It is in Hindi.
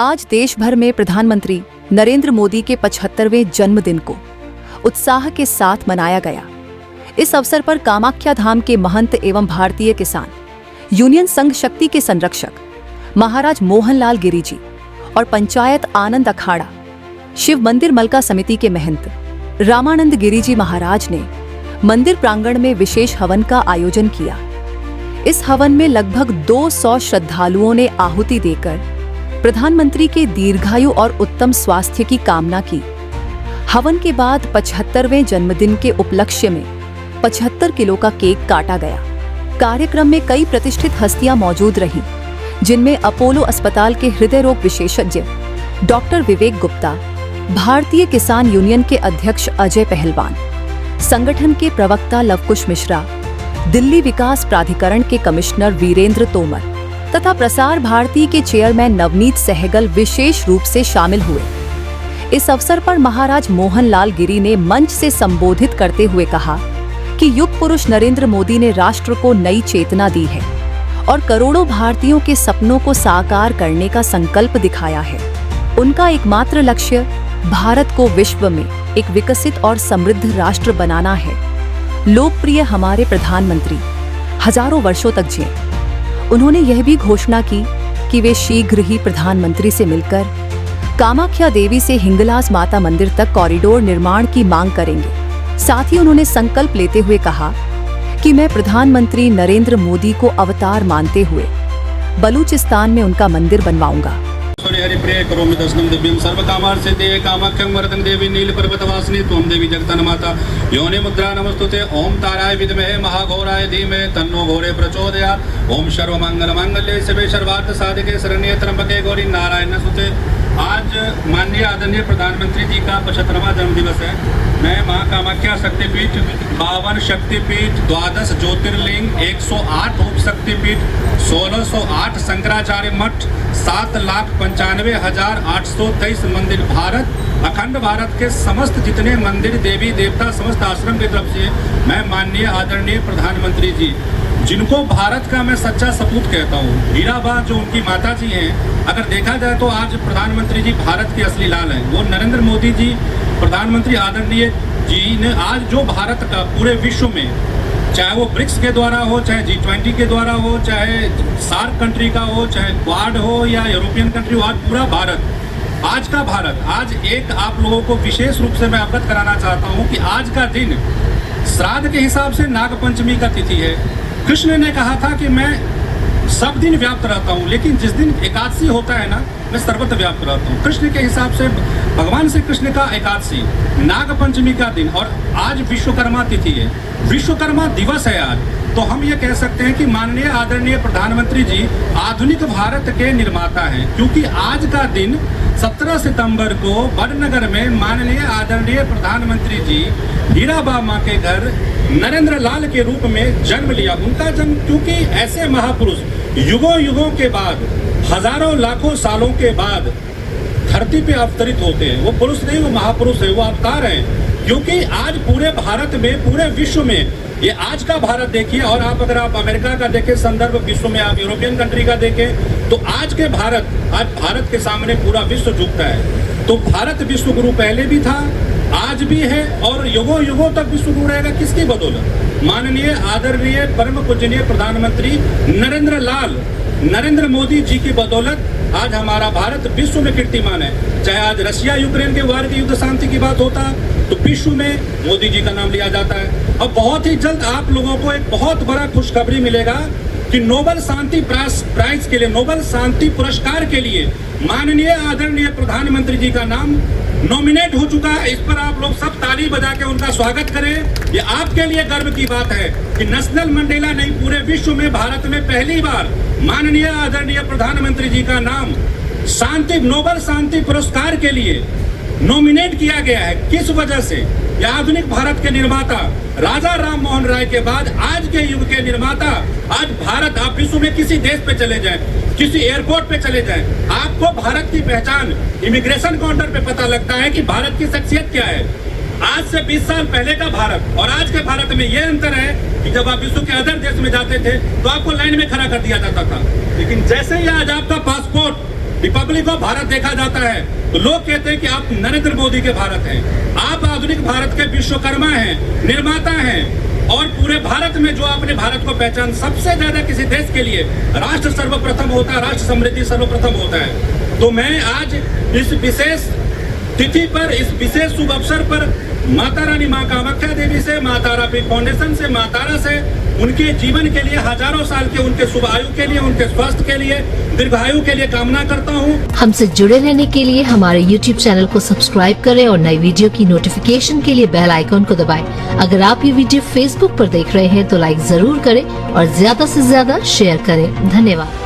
आज देश भर में प्रधानमंत्री नरेंद्र मोदी के 75वें जन्मदिन को उत्साह के साथ मनाया गया। इस अवसर पर कामाख्या धाम के महंत एवं भारतीय किसान यूनियन संघ शक्ति के संरक्षक महाराज मोहनलाल गिरी जी और पंचायत आनंद अखाड़ा शिव मंदिर मलका समिति के महंत रामानंद गिरी जी महाराज ने मंदिर प्रांगण में विशेष हवन का आयोजन किया। इस हवन में लगभग 200 श्रद्धालुओं ने आहुति देकर प्रधानमंत्री के दीर्घायु और उत्तम स्वास्थ्य की कामना की। हवन के बाद 75वें जन्मदिन के उपलक्ष्य में 75 किलो का केक काटा गया। कार्यक्रम में कई प्रतिष्ठित हस्तियां मौजूद रहीं, जिनमें अपोलो अस्पताल के हृदय रोग विशेषज्ञ डॉक्टर विवेक गुप्ता, भारतीय किसान यूनियन के अध्यक्ष अजय पहलवान, संगठन के प्रवक्ता लवकुश मिश्रा, दिल्ली विकास प्राधिकरण के कमिश्नर वीरेंद्र तोमर तथा प्रसार भारती के चेयरमैन नवनीत सहगल विशेष रूप से शामिल हुए। इस अवसर पर महाराज मोहनलाल गिरी ने मंच से संबोधित करते हुए कहा कि युग पुरुष नरेंद्र मोदी ने राष्ट्र को नई चेतना दी है और करोड़ों भारतीयों के सपनों को साकार करने का संकल्प दिखाया है। उनका एकमात्र लक्ष्य भारत को विश्व में एक विकसित और समृद्ध राष्ट्र बनाना है। लोकप्रिय हमारे प्रधानमंत्री हजारों वर्षों तक जिए। उन्होंने यह भी घोषणा की कि वे शीघ्र ही प्रधानमंत्री से मिलकर कामाख्या देवी से हिंगलाज माता मंदिर तक कॉरिडोर निर्माण की मांग करेंगे। साथ ही उन्होंने संकल्प लेते हुए कहा कि मैं प्रधानमंत्री नरेंद्र मोदी को अवतार मानते हुए बलूचिस्तान में उनका मंदिर बनवाऊंगा। हरिप्रिय करोमि दर्शनम दिव्यम सर्वकामार्थसिद्धये कामाख्यं वरदं देवी नीलपर्वतवासिनी त्वं देवी जगन्माता योनि मुद्रा नमस्तुते। ओम ताराय विद्महे महाघोराय धीमहि तन्नो घोरे प्रचोदयात्। ओम सर्वमंगलमांगल्ये शिवे सर्वार्थ साधिके शरण्ये त्र्यंबके गौरी नारायण नमस्तुते। आज माननीय आदरणीय प्रधानमंत्री जी का 75वां जन्मदिवस है। मैं मां कामाख्या शक्तिपीठ, 52 शक्तिपीठ, 12 ज्योतिर्लिंग, 108 उप शक्तिपीठ, 1608 शंकराचार्य मठ, 7,95,823 मंदिर, भारत अखंड भारत के समस्त जितने मंदिर देवी देवता समस्त आश्रम की तरफ से मैं माननीय आदरणीय प्रधानमंत्री जी, जिनको भारत का मैं सच्चा सपूत कहता हूँ, हीराबा जो उनकी माता जी हैं, अगर देखा जाए तो आज प्रधानमंत्री जी भारत के असली लाल हैं। वो नरेंद्र मोदी जी प्रधानमंत्री आदरणीय जी ने आज जो भारत का पूरे विश्व में, चाहे वो ब्रिक्स के द्वारा हो, चाहे G20 के द्वारा हो, चाहे सार्क कंट्री का हो, चाहे क्वाड हो या यूरोपियन कंट्री हो, आज पूरा भारत, आज का भारत, आज एक आप लोगों को विशेष रूप से मैं अवगत कराना चाहता हूँ कि आज का दिन श्राद्ध के हिसाब से नागपंचमी का तिथि है। कृष्ण ने कहा था कि मैं सब दिन व्याप्त रहता हूँ, लेकिन जिस दिन एकादशी होता है ना, मैं सर्वत्र व्याप्त रहता हूँ। कृष्ण के हिसाब से भगवान श्री कृष्ण का एकादशी, नागपंचमी का दिन, और आज विश्वकर्मा तिथि है, विश्वकर्मा दिवस है आज। तो हम ये कह सकते हैं कि माननीय आदरणीय प्रधानमंत्री जी आधुनिक भारत के निर्माता हैं, क्योंकि आज का दिन 17 सितंबर को वडनगर में माननीय आदरणीय प्रधानमंत्री जी हीराबा माँ के घर नरेंद्र लाल के रूप में जन्म लिया। उनका जन्म, क्योंकि ऐसे महापुरुष युगों युगों के बाद, हजारों लाखों सालों के बाद धरती पे अवतरित होते हैं। वो पुरुष नहीं, वो महापुरुष है, वो अवतार हैं। क्योंकि आज पूरे भारत में, पूरे विश्व में, ये आज का भारत देखिए, और आप अगर आप अमेरिका का देखें संदर्भ, विश्व में आप यूरोपियन कंट्री का देखें, तो आज के भारत, आज भारत के सामने पूरा विश्व झुकता है। तो भारत विश्व गुरु पहले भी था, आज भी है, और युगों युगों तक विश्व गुरु रहेगा। किसकी बदौलत? माननीय आदरणीय परम पूजनीय प्रधानमंत्री नरेंद्र मोदी जी की बदौलत आज हमारा भारत विश्व में कीर्तिमान है। चाहे आज रशिया यूक्रेन के वार की युद्ध शांति की बात होता तो विश्व में मोदी जी का नाम लिया जाता है। अब बहुत ही जल्द आप लोगों को एक बहुत बड़ा खुशखबरी मिलेगा कि नोबेल शांति प्राइज के लिए, नोबेल शांति पुरस्कार के लिए माननीय आदरणीय प्रधानमंत्री जी का नाम नॉमिनेट हो चुका है। इस पर आप लोग सब ताली बजा के उनका स्वागत करें। ये आपके लिए गर्व की बात है कि नेशनल मंडेला नहीं, पूरे विश्व में भारत में पहली बार माननीय आदरणीय प्रधानमंत्री जी का नाम शांति, नोबेल शांति पुरस्कार के लिए नॉमिनेट किया गया है। किस वजह से? ये आधुनिक भारत के निर्माता राजा राम मोहन राय के बाद आज के युग के निर्माता, आज भारत, आप विश्व में किसी देश पे चले जाएं, किसी एयरपोर्ट पे चले जाएं, आपको भारत की पहचान इमिग्रेशन काउंटर पे पता लगता है कि भारत की शख्सियत क्या है। आज से 20 साल पहले का भारत और आज के भारत में यह अंतर है कि जब आप विश्व के अदर देश में जाते थे तो आपको लाइन में खड़ा कर दिया जाता था, लेकिन जैसे ही आज आपका पासपोर्ट रिपब्लिक ऑफ भारत देखा जाता है तो लोग कहते हैं कि आप नरेंद्र मोदी के भारत हैं। आप आधुनिक भारत के विश्वकर्मा हैं, निर्माता हैं और पूरे भारत में जो आपने भारत को पहचान, सबसे ज्यादा किसी देश के लिए राष्ट्र सर्वप्रथम होता है, राष्ट्र समृद्धि सर्वप्रथम होता है। तो मैं आज इस विशेष तिथि पर, इस विशेष शुभ अवसर पर माता रानी माँ कामाख्या देवी से, माँ तारापीठ फाउंडेशन से, माँ तारा से उनके जीवन के लिए, हजारों साल के उनके शुभ आयु के लिए, उनके स्वास्थ्य के लिए, दीर्घायु के लिए कामना करता हूँ। हमसे जुड़े रहने के लिए हमारे YouTube चैनल को सब्सक्राइब करें और नई वीडियो की नोटिफिकेशन के लिए बेल आइकॉन को दबाएं। अगर आप ये वीडियो Facebook पर देख रहे हैं तो लाइक जरूर करें और ज्यादा से ज्यादा शेयर करें। धन्यवाद।